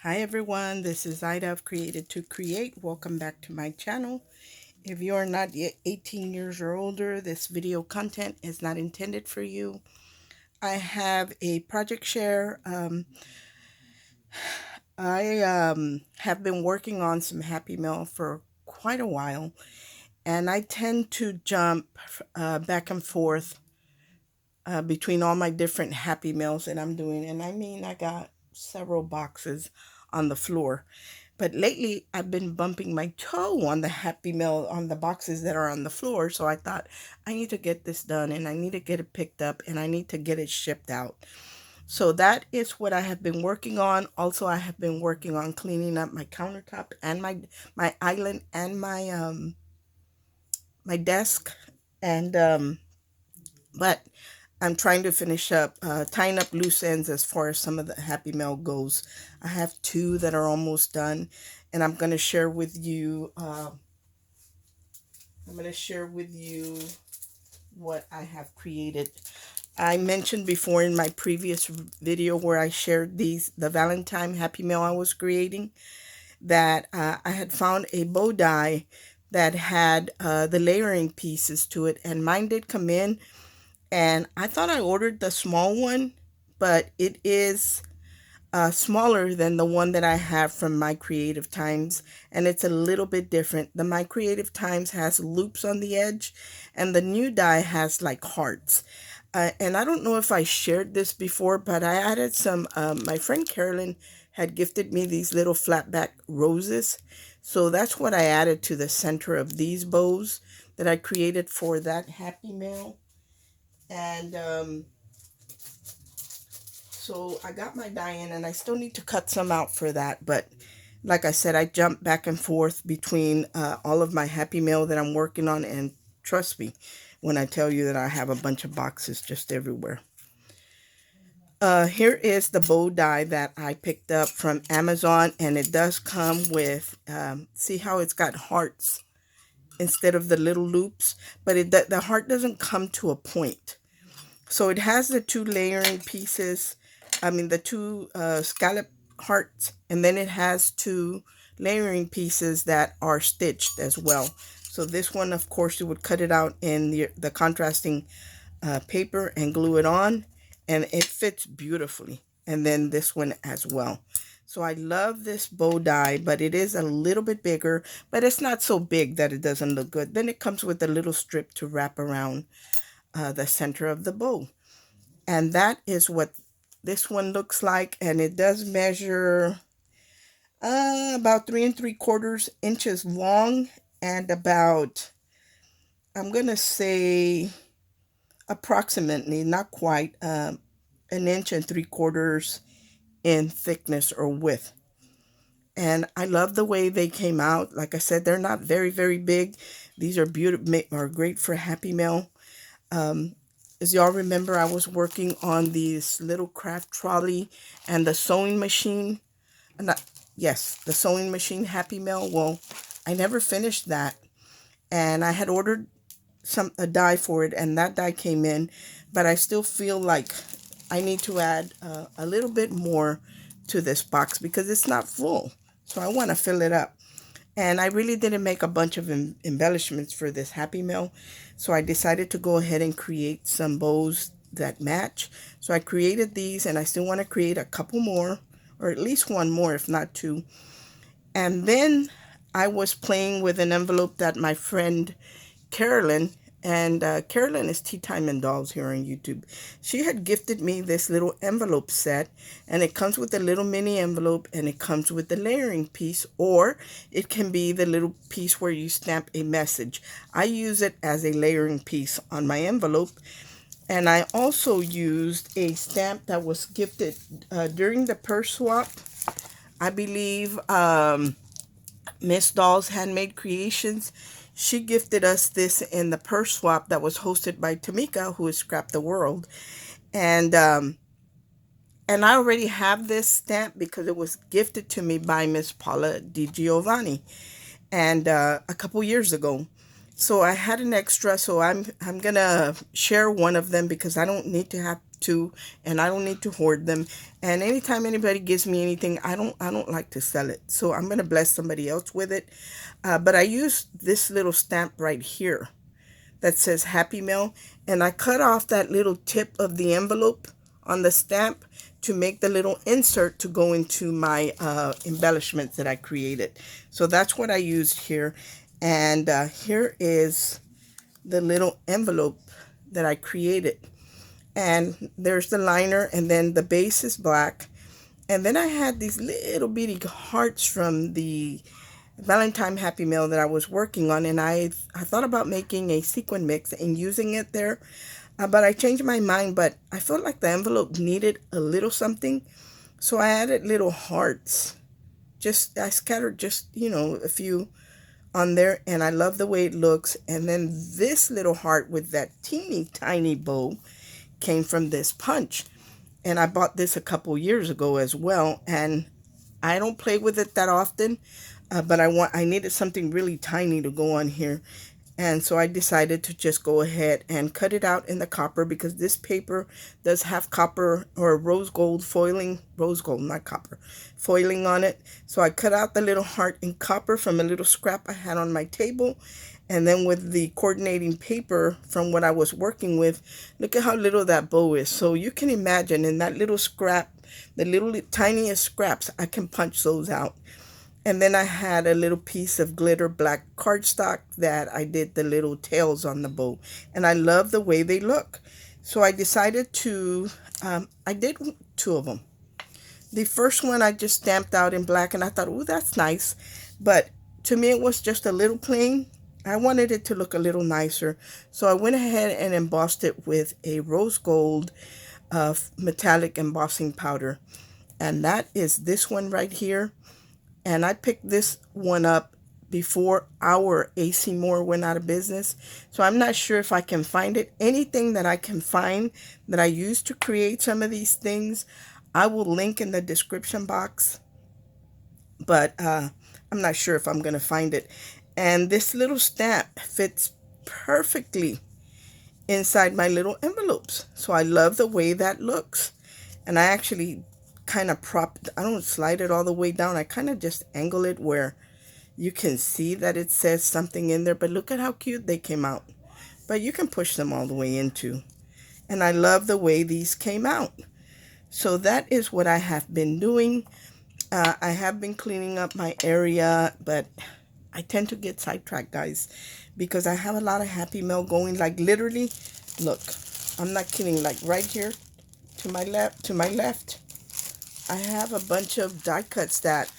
Hi everyone, this is Ida of Created to Create. Welcome back to my channel. If you are not yet 18 years or older, this video content is not intended for you. I have a project share. I have been working on some Happy Mail for quite a while, and I tend to jump back and forth between all my different Happy Meals that I'm doing. And I mean, I got several boxes on the floor. But lately, I've been bumping my toe on the Happy Meal on the boxes that are on the floor. So I thought I need to get this done and I need to get it picked up and I need to get it shipped out. So that is what I have been working on. Also, I have been working on cleaning up my countertop and my island and my desk. And but I'm trying to finish up tying up loose ends as far as some of the Happy Mail goes. I have two that are almost done, and I'm going to share with you. I'm going to share with you what I have created. I mentioned before in my previous video where I shared the Valentine Happy Mail I was creating, that I had found a bow die that had the layering pieces to it, and mine did come in. And I thought I ordered the small one, but it is smaller than the one that I have from My Creative Times, and it's a little bit different. The My Creative Times has loops on the edge, and the new die has like hearts. And I don't know if I shared this before, but I added some. My friend Carolyn had gifted me these little flatback roses, so that's what I added to the center of these bows that I created for that Happy Mail. And so I got my die in and I still need to cut some out for that. But like I said, I jump back and forth between all of my Happy Mail that I'm working on. And trust me when I tell you that I have a bunch of boxes just everywhere. Here is the bow die that I picked up from Amazon. And it does come with, see how it's got hearts instead of the little loops. But the heart doesn't come to a point. So it has the two layering pieces, the two scallop hearts, and then it has two layering pieces that are stitched as well. So this one, of course, you would cut it out in the contrasting paper and glue it on, and it fits beautifully. And then this one as well. So I love this bow die, but it is a little bit bigger, but it's not so big that it doesn't look good. Then it comes with a little strip to wrap around the center of the bow. And that is what this one looks like. And it does measure about 3 3/4 inches long and about, I'm going to say approximately, not quite, 1 3/4 inches in thickness or width. And I love the way they came out. Like I said, they're not very, very big. These are beautiful, are great for Happy Mail. As y'all remember, I was working on this little craft trolley and the sewing machine. Not, yes, the sewing machine Happy Mail. Well, I never finished that. And I had ordered a die for it, and that die came in. But I still feel like I need to add a little bit more to this box because it's not full. So I want to fill it up. And I really didn't make a bunch of embellishments for this Happy Mail. So I decided to go ahead and create some bows that match. So I created these and I still want to create a couple more, or at least one more, if not two. And then I was playing with an envelope that my friend Carolyn, and Carolyn is Tea Time and Dolls here on YouTube. She had gifted me this little envelope set, and it comes with a little mini envelope, and it comes with the layering piece, or it can be the little piece where you stamp a message. I use it as a layering piece on my envelope, and I also used a stamp that was gifted during the purse swap. I believe Miss Doll's Handmade Creations, she gifted us this in the purse swap that was hosted by Tamika, who is Scrap the World. And I already have this stamp because it was gifted to me by Miss Paula Di Giovanni and a couple years ago. So I had an extra, so I'm gonna share one of them because I don't need to have too, and I don't need to hoard them. And anytime anybody gives me anything, I don't like to sell it. So I'm gonna bless somebody else with it. But I use this little stamp right here that says Happy Mail, and I cut off that little tip of the envelope on the stamp to make the little insert to go into my embellishments that I created. So that's what I used here. And here is the little envelope that I created. And there's the liner, and then the base is black. And then I had these little bitty hearts from the Valentine Happy Mail that I was working on, and I thought about making a sequin mix and using it there, but I changed my mind. But I felt like the envelope needed a little something, so I added little hearts. I scattered just, a few on there, and I love the way it looks. And then this little heart with that teeny tiny bow came from this punch, and I bought this a couple years ago as well, and I don't play with it that often, but I needed something really tiny to go on here. And so I decided to just go ahead and cut it out in the copper, because this paper does have copper or rose gold foiling, rose gold, not copper, foiling on it. So I cut out the little heart in copper from a little scrap I had on my table. And then with the coordinating paper from what I was working with, look at how little that bow is. So you can imagine in that little scrap, the little tiniest scraps, I can punch those out. And then I had a little piece of glitter black cardstock that I did the little tails on the bow. And I love the way they look. So I decided to, I did two of them. The first one I just stamped out in black, and I thought, oh, that's nice. But to me, it was just a little plain. I wanted it to look a little nicer. So I went ahead and embossed it with a rose gold metallic embossing powder. And that is this one right here. And I picked this one up before our AC Moore went out of business. So I'm not sure if I can find it. Anything that I can find that I used to create some of these things, I will link in the description box. But I'm not sure if I'm going to find it. And this little stamp fits perfectly inside my little envelopes. So I love the way that looks. And I actually kind of I don't slide it all the way down. I kind of just angle it where you can see that it says something in there. But look at how cute they came out. But you can push them all the way into. And I love the way these came out. So that is what I have been doing. I have been cleaning up my area, but I tend to get sidetracked, guys, because I have a lot of Happy Mail going. Like literally, look, I'm not kidding. Like right here to my left, I have a bunch of die cuts that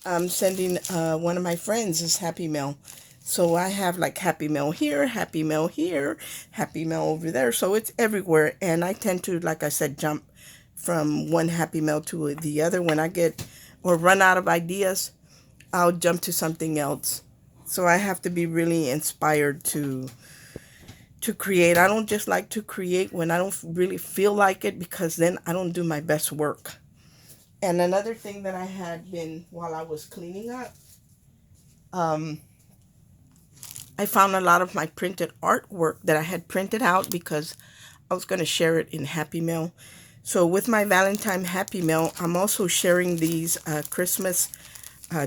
I'm sending one of my friends as Happy Mail. So I have like Happy Mail here, Happy Mail here, Happy Mail over there. So it's everywhere. And I tend to, like I said, jump from one Happy Mail to the other. When I get or run out of ideas, I'll jump to something else. So I have to be really inspired to create. I don't just like to create when I don't really feel like it, because then I don't do my best work. And another thing that I had been, while I was cleaning up, I found a lot of my printed artwork that I had printed out because I was going to share it in Happy Mail. So with my Valentine Happy Mail, I'm also sharing these Christmas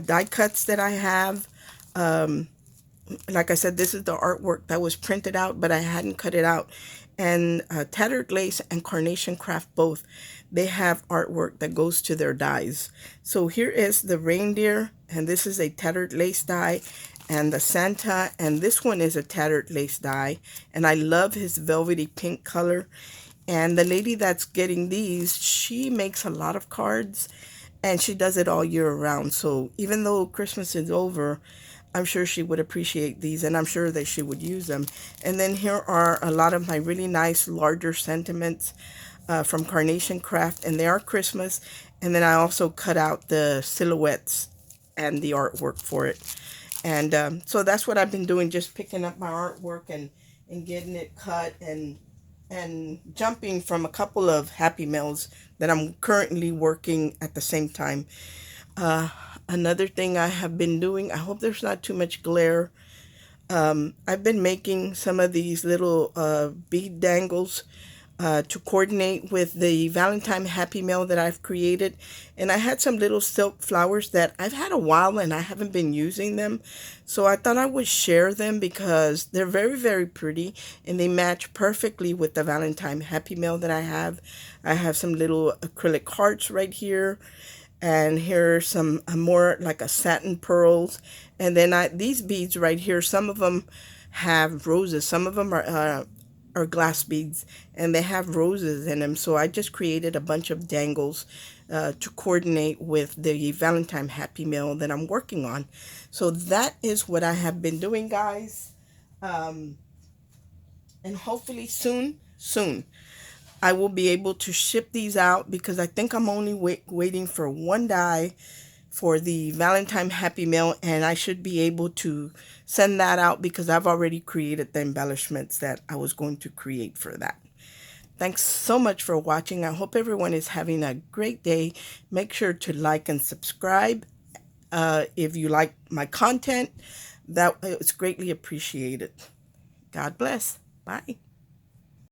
die cuts that I have. Like I said, this is the artwork that was printed out, but I hadn't cut it out. And Tattered Lace and Carnation Craft, both, they have artwork that goes to their dies. So here is the reindeer, and this is a Tattered Lace die, and the Santa, and this one is a Tattered Lace die. And I love his velvety pink color. And the lady that's getting these, she makes a lot of cards, and she does it all year round. So even though Christmas is over, I'm sure she would appreciate these, and I'm sure that she would use them. And then here are a lot of my really nice larger sentiments from Carnation Craft, and they are Christmas. And then I also cut out the silhouettes and the artwork for it. And so that's what I've been doing, just picking up my artwork and getting it cut, and jumping from a couple of Happy Mails that I'm currently working at the same time. Another thing I have been doing, I hope there's not too much glare. I've been making some of these little bead dangles to coordinate with the Valentine Happy Mail that I've created. And I had some little silk flowers that I've had a while and I haven't been using them. So I thought I would share them because they're very, very pretty and they match perfectly with the Valentine Happy Mail that I have. I have some little acrylic hearts right here. And here are some more like a satin pearls. And then these beads right here, some of them have roses. Some of them are glass beads and they have roses in them. So I just created a bunch of dangles to coordinate with the Valentine Happy Mail that I'm working on. So that is what I have been doing, guys. Um, and hopefully soon, I will be able to ship these out because I think I'm only waiting for one die for the Valentine Happy Mail, and I should be able to send that out because I've already created the embellishments that I was going to create for that. Thanks so much for watching. I hope everyone is having a great day. Make sure to like and subscribe if you like my content. That is greatly appreciated. God bless. Bye.